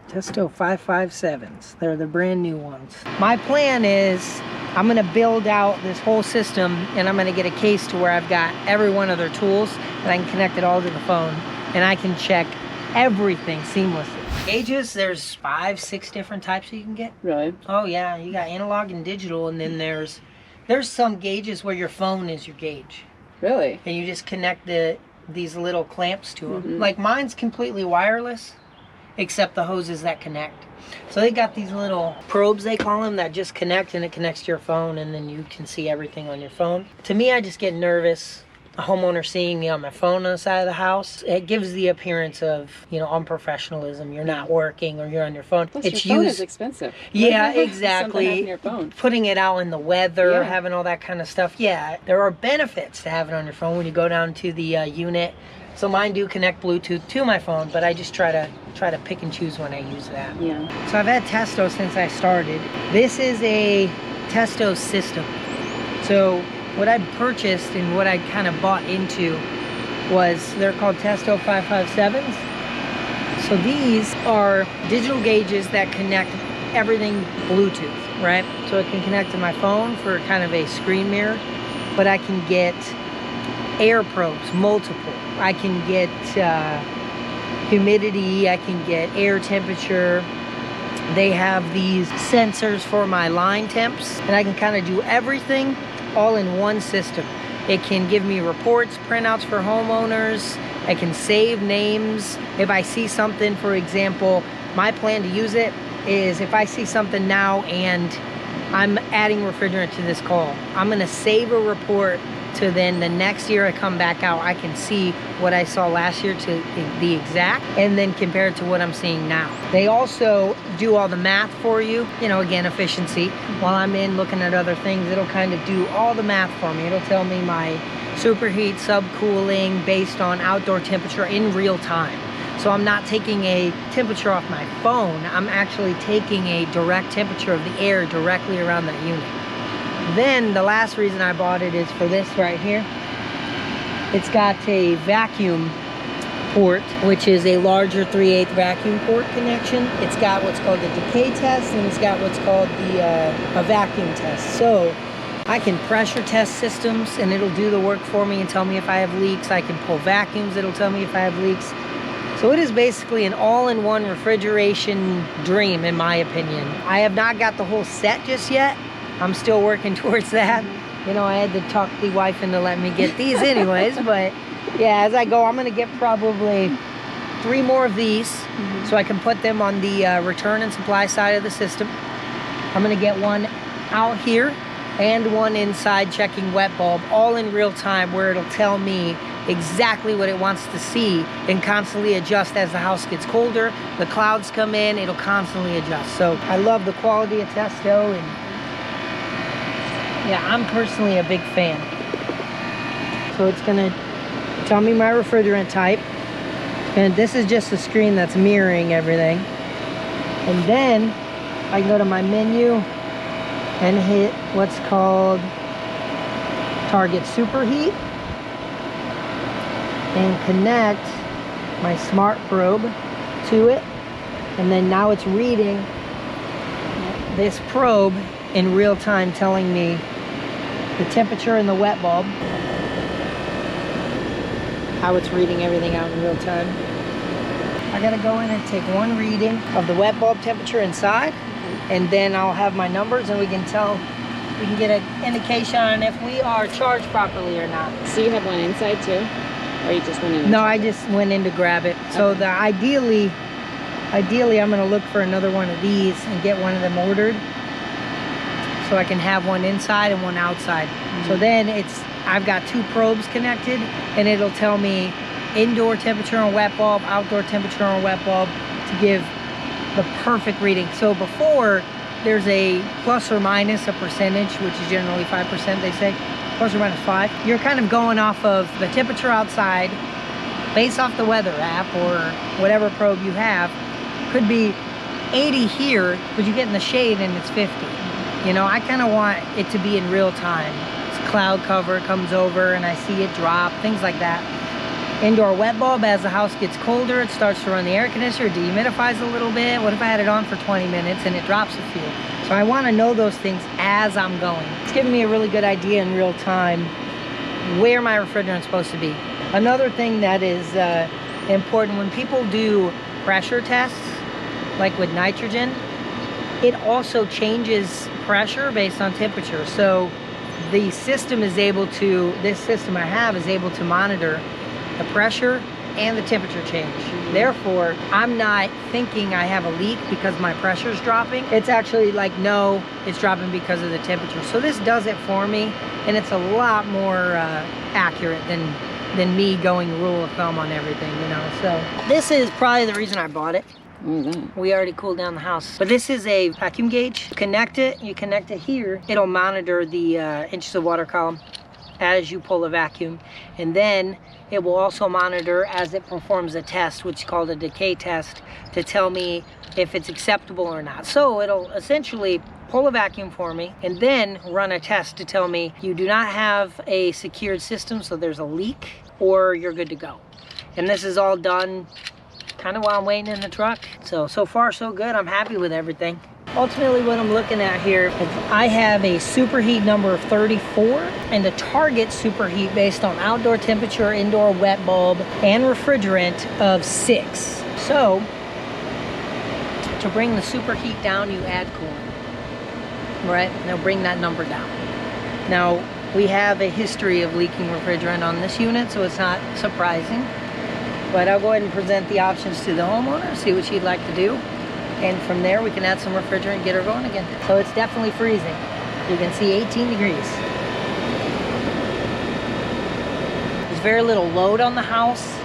Testo 557s. They're the brand new ones. My plan is I'm gonna build out this whole system and I'm gonna get a case to where I've got every one of their tools and I can connect it all to the phone and I can check everything seamlessly. Gauges, there's 5-6 different types you can get. Really? Oh yeah, you got analog and digital, and then there's some gauges where your phone is your gauge. Really? And you just connect these little clamps to them. Like mine's completely wireless, except the hoses that connect. So they got these little probes, they call them, that just connect, and it connects to your phone, and then you can see everything on your phone. To me, I just get nervous. A homeowner seeing me on my phone on the side of the house, it gives the appearance of, you know, unprofessionalism. You're not working or you're on your phone. Plus your phone is expensive. Yeah, exactly. Something your phone. Putting it out in the weather, having all that kind of stuff. Yeah, there are benefits to having it on your phone when you go down to the unit. So mine do connect Bluetooth to my phone, but I just try to pick and choose when I use that. Yeah. So I've had Testo since I started. This is a Testo system. So what I purchased and what I kind of bought into was, they're called Testo 557s. So these are digital gauges that connect everything Bluetooth, right? So it can connect to my phone for kind of a screen mirror, but I can get air probes, multiple. I can get humidity, I can get air temperature. They have these sensors for my line temps, and I can kind of do everything all in one system. It can give me reports, printouts for homeowners. I can save names. If I see something, for example, my plan to use it is if I see something now and I'm adding refrigerant to this call, I'm gonna save a report to then the next year I come back out, I can see what I saw last year to the exact, and then compare it to what I'm seeing now. They also do all the math for you, you know, again, efficiency. While I'm in looking at other things, it'll kind of do all the math for me. It'll tell me my superheat, subcooling based on outdoor temperature in real time. So I'm not taking a temperature off my phone, I'm actually taking a direct temperature of the air directly around that unit. Then the last reason I bought it is for this right here. It's got a vacuum port, which is a larger 3/8 vacuum port connection. It's got what's called the decay test, and it's got what's called a vacuum test. So I can pressure test systems and it'll do the work for me and tell me if I have leaks. I can pull vacuums, it'll tell me if I have leaks. So it is basically an all-in-one refrigeration dream, in my opinion. I have not got the whole set just yet. I'm still working towards that. You know, I had to talk the wife into letting me get these anyways, but yeah, as I go, I'm gonna get probably 3 more of these so I can put them on the return and supply side of the system. I'm gonna get one out here and one inside checking wet bulb, all in real time, where it'll tell me exactly what it wants to see and constantly adjust as the house gets colder. The clouds come in, it'll constantly adjust. So I love the quality of Testo, and yeah, I'm personally a big fan. So it's gonna tell me my refrigerant type, and this is just a screen that's mirroring everything. And then I can go to my menu and hit what's called target superheat and connect my smart probe to it, and then now it's reading this probe in real time, telling me the temperature in the wet bulb, how it's reading everything out in real time. I gotta go in and take one reading of the wet bulb temperature inside, and then I'll have my numbers and we can get an indication on if we are charged properly or not. So you have one inside too? Or you just went in? No, I just went in to grab it. Okay. So ideally I'm gonna look for another one of these and get one of them ordered, so I can have one inside and one outside. So then I've got 2 probes connected, and it'll tell me indoor temperature on wet bulb, outdoor temperature on wet bulb, to give the perfect reading. So before, there's a plus or minus a percentage, which is generally 5%, they say, plus or minus 5. You're kind of going off of the temperature outside, based off the weather app or whatever probe you have. Could be 80 here, but you get in the shade and it's 50. You know, I kind of want it to be in real time. It's cloud cover, it comes over and I see it drop, things like that. Indoor wet bulb, as the house gets colder, it starts to run the air conditioner, dehumidifies a little bit. What if I had it on for 20 minutes and it drops a few? So I want to know those things as I'm going. It's giving me a really good idea in real time where my refrigerant's supposed to be. Another thing that is important, when people do pressure tests, like with nitrogen, it also changes pressure based on temperature. So the system is able to, this system I have is able to monitor the pressure and the temperature change. Therefore, I'm not thinking I have a leak because my pressure's dropping. It's actually like, no, it's dropping because of the temperature. So this does it for me, and it's a lot more accurate than me going rule of thumb on everything, you know. So this is probably the reason I bought it. We already cooled down the house. But this is a vacuum gauge. You connect it here. It'll monitor the inches of water column as you pull a vacuum. And then it will also monitor as it performs a test, which is called a decay test, to tell me if it's acceptable or not. So it'll essentially pull a vacuum for me and then run a test to tell me you do not have a secured system, so there's a leak, or you're good to go. And this is all done kind of while I'm waiting in the truck. So far so good. I'm happy with everything. Ultimately, what I'm looking at here is I have a superheat number of 34 and a target superheat based on outdoor temperature, indoor wet bulb, and refrigerant of 6. So to bring the superheat down, you add coolant, right? Now bring that number down. Now we have a history of leaking refrigerant on this unit, so it's not surprising. But I'll go ahead and present the options to the homeowner, see what she'd like to do. And from there, we can add some refrigerant and get her going again. So it's definitely freezing. You can see 18 degrees. There's very little load on the house.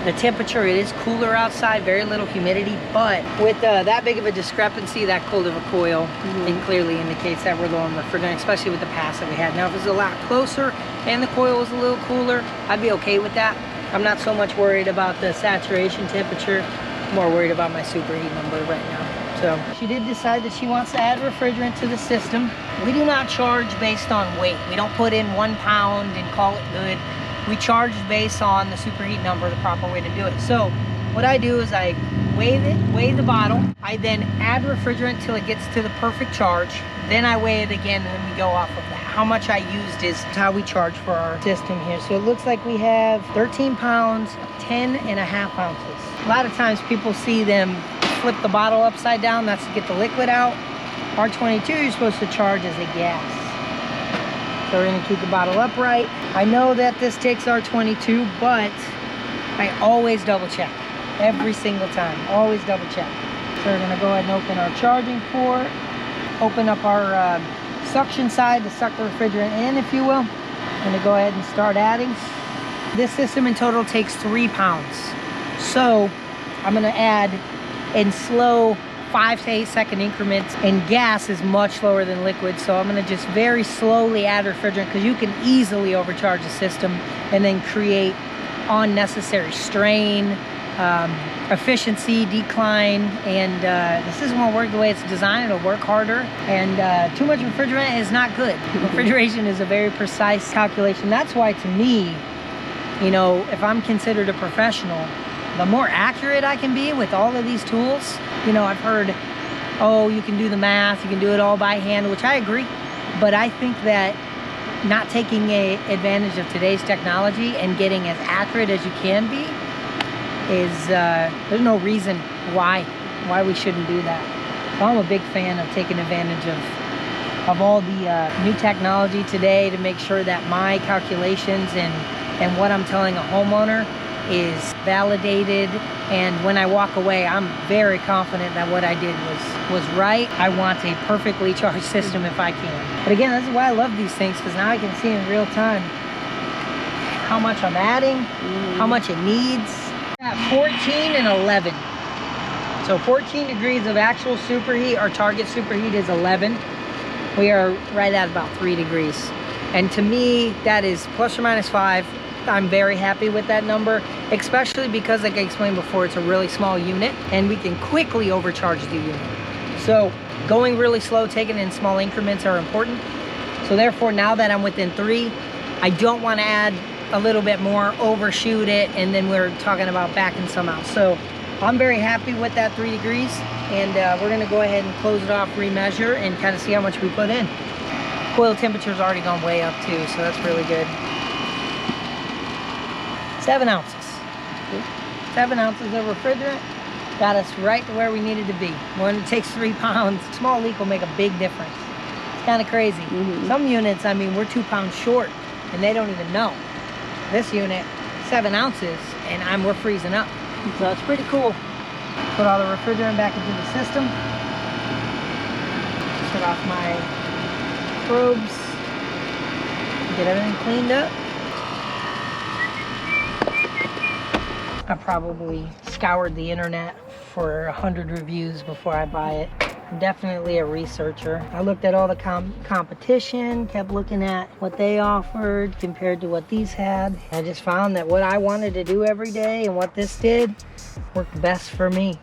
The temperature, it is cooler outside, very little humidity. But with that big of a discrepancy, that cold of a coil, it clearly indicates that we're low on refrigerant, especially with the pass that we had. Now, if it was a lot closer and the coil was a little cooler, I'd be okay with that. I'm not so much worried about the saturation temperature, more worried about my superheat number right now. So she did decide that she wants to add refrigerant to the system. We do not charge based on weight. We don't put in 1 pound and call it good. We charge based on the superheat number, the proper way to do it. So what I do is I weigh the bottle. I then add refrigerant till it gets to the perfect charge. Then I weigh it again, and then we go off of that. How much I used is how we charge for our system here. So it looks like we have 13 pounds, 10.5 ounces. A lot of times people see them flip the bottle upside down. That's to get the liquid out. R22, you're supposed to charge as a gas. So we're gonna keep the bottle upright. I know that this takes R22, but I always double check. Every single time, always double check. So we're gonna go ahead and open our charging port. Open up our suction side to suck the refrigerant in, if you will. I'm gonna go ahead and start adding. This system in total takes 3 pounds. So I'm gonna add in slow 5 to 8 second increments, and gas is much slower than liquid. So I'm gonna just very slowly add refrigerant, because you can easily overcharge the system and then create unnecessary strain, efficiency decline, and the system won't work the way it's designed. It'll work harder, and too much refrigerant is not good. Refrigeration is a very precise calculation. That's why, to me, you know, if I'm considered a professional, the more accurate I can be with all of these tools. You know, I've heard, oh, you can do the math, you can do it all by hand, which I agree, but I think that not taking advantage of today's technology and getting as accurate as you can be is, there's no reason why we shouldn't do that. So I'm a big fan of taking advantage of all the new technology today to make sure that my calculations and what I'm telling a homeowner is validated, and when I walk away, I'm very confident that what I did was right. I want a perfectly charged system if I can. But again, this is why I love these things, because now I can see in real time how much I'm adding, how much it needs. At 14 and 11. So 14 degrees of actual superheat. Our target superheat is 11. We are right at about 3 degrees. And to me, that is plus or minus 5. I'm very happy with that number, especially because, like I explained before, it's a really small unit and we can quickly overcharge the unit. So going really slow, taking it in small increments are important. So therefore, now that I'm within 3, I don't want to add a little bit more, overshoot it, and then we're talking about backing some out. So I'm very happy with that 3 degrees, and we're gonna go ahead and close it off, remeasure, and kind of see how much we put in. Coil temperature's already gone way up too, so that's really good. 7 ounces. 7 ounces of refrigerant got us right to where we needed to be. When it takes 3 pounds, small leak will make a big difference. It's kind of crazy. Some units, I mean, we're 2 pounds short, and they don't even know. This unit, 7 ounces, and we're freezing up. So it's pretty cool. Put all the refrigerant back into the system. Shut off my probes. Get everything cleaned up. I probably scoured the internet for 100 reviews before I buy it. I'm definitely a researcher. I looked at all the competition, kept looking at what they offered compared to what these had. I just found that what I wanted to do every day and what this did worked best for me.